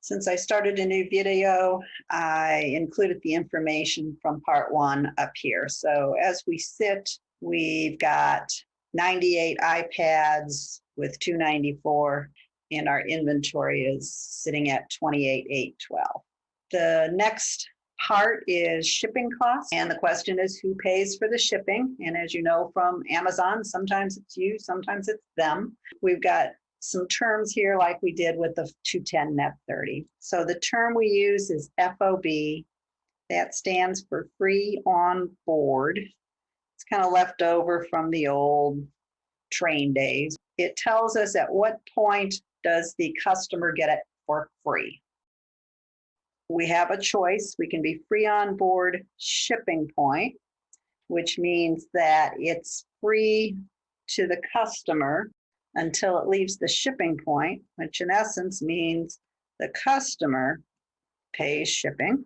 Since I started a new video, I included the information from part 1 up here. So as we sit, we've got 98 iPads with 294, and our inventory is sitting at 28,812. The next part is shipping costs, and the question is who pays for the shipping? And as you know from Amazon, sometimes it's you, sometimes it's them. We've got some terms here like we did with the 210 net 30. So the term we use is FOB. That stands for free on board. It's kind of left over from the old train days. It tells us at what point does the customer get it for free. We have a choice. We can be free on board shipping point, which means that it's free to the customer until it leaves the shipping point, which in essence means the customer pays shipping.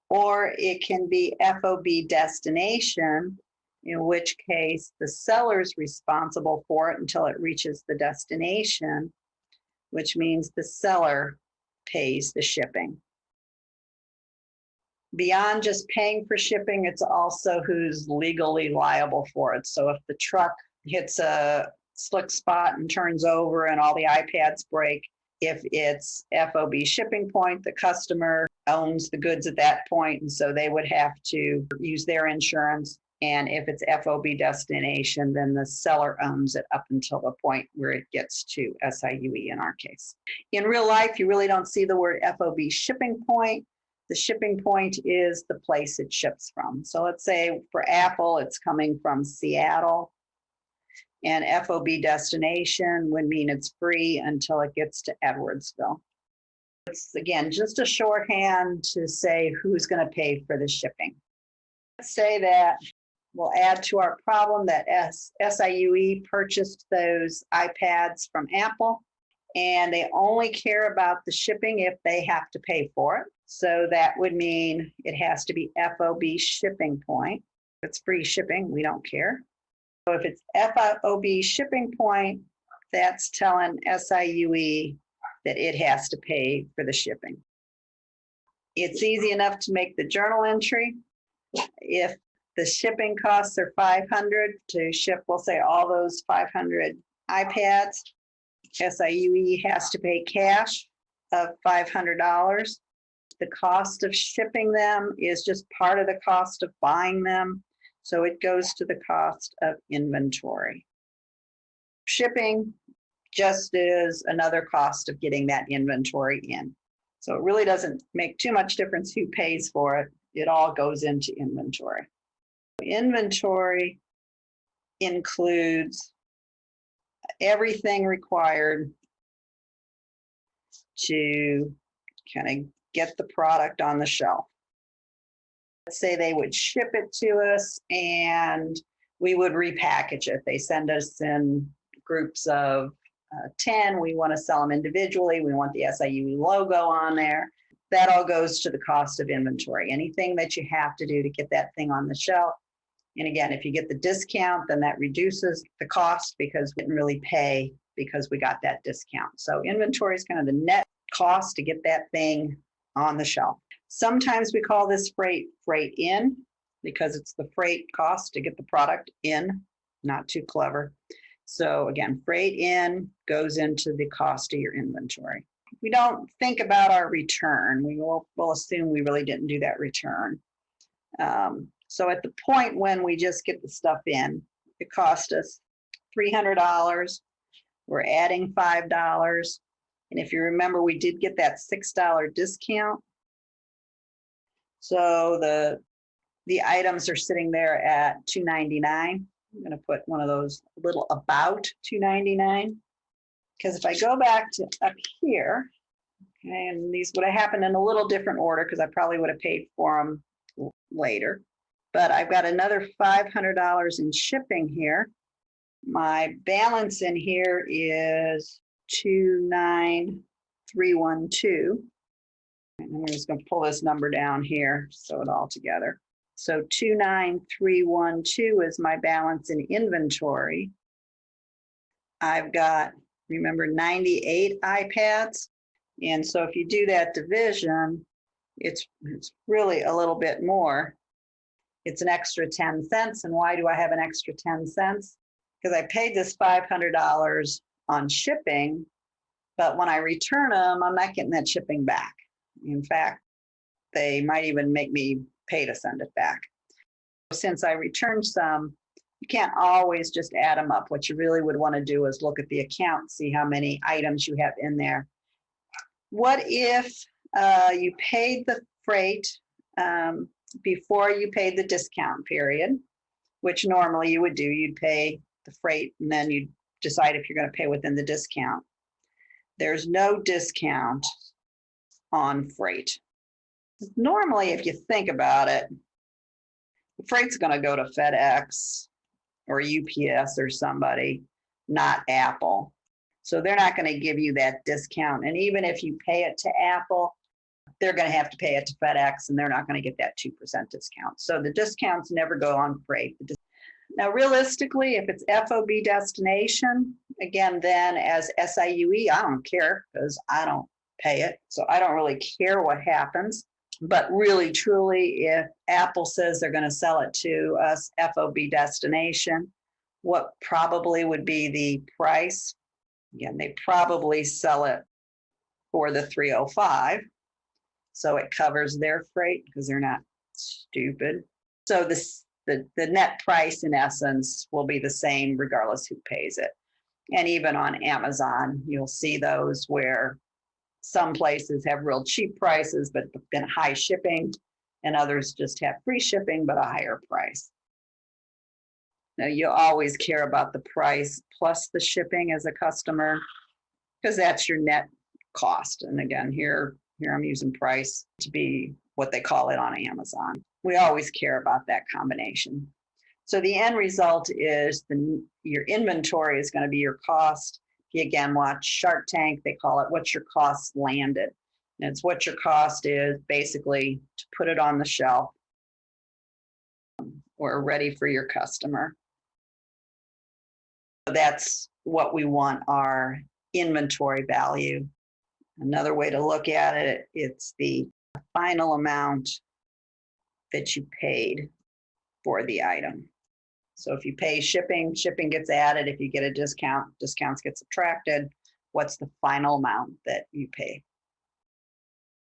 Or it can be FOB destination, in which case the seller's responsible for it until it reaches the destination, which means the seller pays the shipping. Beyond just paying for shipping, it's also who's legally liable for it. So if the truck hits a slick spot and turns over and all the iPads break, if it's FOB shipping point, the customer owns the goods at that point, and so they would have to use their insurance. And if it's FOB destination, then the seller owns it up until the point where it gets to SIUE in our case. In real life, you really don't see the word FOB shipping point. The shipping point is the place it ships from. So let's say for Apple, it's coming from Seattle. And FOB destination would mean it's free until it gets to Edwardsville. It's, again, just a shorthand to say who's going to pay for the shipping. Let's say that we'll add to our problem that SIUE purchased those iPads from Apple, and they only care about the shipping if they have to pay for it. So that would mean it has to be FOB shipping point. If it's free shipping, we don't care. So if it's FOB shipping point, that's telling SIUE that it has to pay for the shipping. It's easy enough to make the journal entry. If the shipping costs are $500 to ship, we'll say all those 500 iPads, SIUE has to pay cash of $500. The cost of shipping them is just part of the cost of buying them. So it goes to the cost of inventory. Shipping just is another cost of getting that inventory in. So it really doesn't make too much difference who pays for it. It all goes into inventory. Inventory includes everything required to kind of get the product on the shelf. Let's say they would ship it to us and we would repackage it. They send us in groups of 10. We want to sell them individually. We want the SIUE logo on there. That all goes to the cost of inventory. Anything that you have to do to get that thing on the shelf. And again, if you get the discount, then that reduces the cost because we didn't really pay because we got that discount. So inventory is kind of the net cost to get that thing on the shelf. Sometimes we call this freight in because it's the freight cost to get the product in. Not too clever. So again, freight in goes into the cost of your inventory. We don't think about our return. We'll assume we really didn't do that return. So at the point when we just get the stuff in, it cost us $300. We're adding $5. And if you remember, we did get that $6 discount. So the items are sitting there at $299. I'm going to put one of those little about $299. Because if I go back to up here, okay, and these would have happened in a little different order because I probably would have paid for them later. But I've got another $500 in shipping here. My balance in here is 29312. And I'm just going to pull this number down here, sew it all together. So 29312 is my balance in inventory. I've got, remember, 98 iPads. And so if you do that division, it's really a little bit more. It's an extra 10 cents. And why do I have an extra 10 cents? Because I paid this $500 on shipping, but when I return them, I'm not getting that shipping back. In fact, they might even make me pay to send it back. Since I returned some, you can't always just add them up. What you really would want to do is look at the account, see how many items you have in there. What if you paid the freight before you paid the discount period, which normally you would do? You'd pay the freight and then you'd decide if you're going to pay within the discount. There's no discount on freight. Normally, if you think about it, the freight's going to go to FedEx or UPS or somebody, not Apple. So they're not going to give you that discount. And even if you pay it to Apple, they're going to have to pay it to FedEx and they're not going to get that 2% discount. So the discounts never go on freight. Now, realistically, if it's FOB destination, again, then as SIUE, I don't care because I don't pay it. So I don't really care what happens. But really, truly, if Apple says they're going to sell it to us FOB destination, what probably would be the price? Again, they probably sell it for the $305. So it covers their freight because they're not stupid. So the net price, in essence, will be the same regardless who pays it. And even on Amazon, you'll see those where some places have real cheap prices, but then high shipping, and others just have free shipping, but a higher price. Now, you always care about the price plus the shipping as a customer, because that's your net cost. And again, here I'm using price to be what they call it on Amazon. We always care about that combination. So the end result is your inventory is going to be your cost. If you again watch Shark Tank, they call it what's your cost landed. And it's what your cost is basically to put it on the shelf or ready for your customer. So that's what we want our inventory value. Another way to look at it, it's the final amount that you paid for the item. So if you pay shipping, shipping gets added. If you get a discount, discounts get subtracted. What's the final amount that you pay?